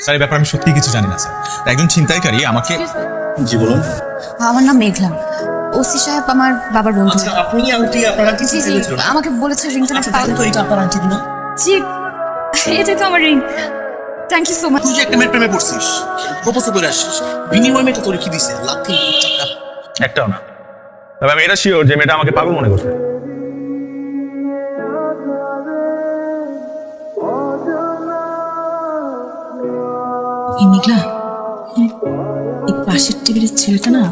Sir এই ব্যাপারে আমি সত্যি কিছু জানি না স্যার। একজন ছিনতাইকারী আমাকে। জি বলুন। আমার নাম মেঘলা। ওসি সাহেব আমার বাবার বন্ধু। আচ্ছা আপনি আন্টি আপনার আন্টি জি জি আমাকে বলেছে রিংটা নাকি পাওয়া তো এটা আপনার আন্টি কিনা? জি এটাই তো আমার ring. Thank you so much. তুই যে একটা মেয়ের প্রেমে পড়ছিস, প্রপোজ করে আসছিস, বিনিময় মেয়েটা তোর কি দিছে? লাখ তিন কোটি টাকা। একটাও না। তবে আমি এটা শিওর যে মেয়েটা আমাকে পাগল মনে করছে। এই মেঘলা, এই পাশের টেবিলের ছেলেটা না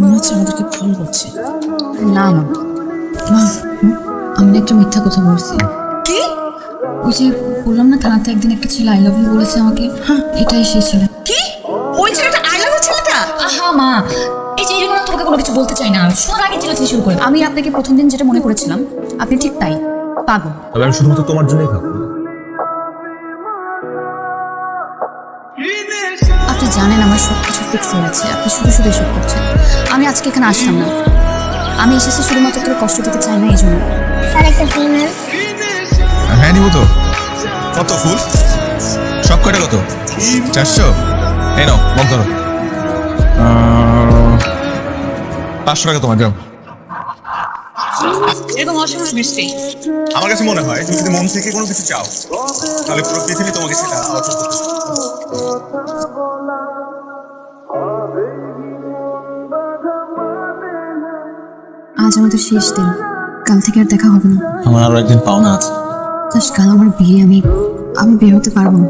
মনে হচ্ছে আমাদেরকে ফোন করছে। না মা, মা আমি না একটা মিথ্যা কথা বলছি। কি? ওই যে বললাম না থানাতে একদিন একটা ছেলে আই লাভ ইউ বলেছে আমাকে, এটাই সেই ছেলে। কি? ওই ছেলেটা আই লাভ ছেলেটা? আহা মা, এই যে এইজন্য তোমাকে কোনো কিছু বলতে চাই না, শোনার আগে চিল্লাচিল্লি শুরু করে। আমি আপনাকে প্রথম দিন যেটা মনে করেছিলাম আপনি ঠিক তাই পাগল। তবে আমি শুধুমাত্র তোমার জন্যই ভাববো। আপনি জানেন আমার সব কিছু ফিক্স হয়ে গেছে, আপনি শুধু শুধু এসব করছেন। আমি আজকে এখানে আসতাম না, আমি এসেছি শুধুমাত্র তোকে কষ্ট দিতে চাই না এই জন্য। হ্যাঁ নিব তো। কত ফুল? সব কয়টা কত? 400? এই নাও মগ ধরো। 500 টাকা তোমার, যাও। এরকম অসম্ভব মিষ্টি। আমার কাছে মনে হয় তুমি যদি মন থেকে কোনো কিছু চাও তাহলে পুরো পৃথিবী তোমাকে সেটা অর্জন করতে পারে। আজ আমাদের শেষ দিন, কাল থেকে আর দেখা হবে না। আমার আরো একদিন পাওনা আছে। জাস্ট কাল আমার বিয়ে, আমি বের হতে পারবো না।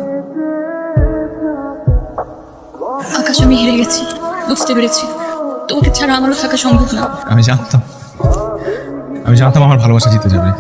আকাশ, আমি হেরে গেছি, বুঝতে পেরেছি তোমাকে ছাড়া আমারও থাকা সম্ভব না। আমি জানতাম আমার ভালোবাসা জিতে যাবে।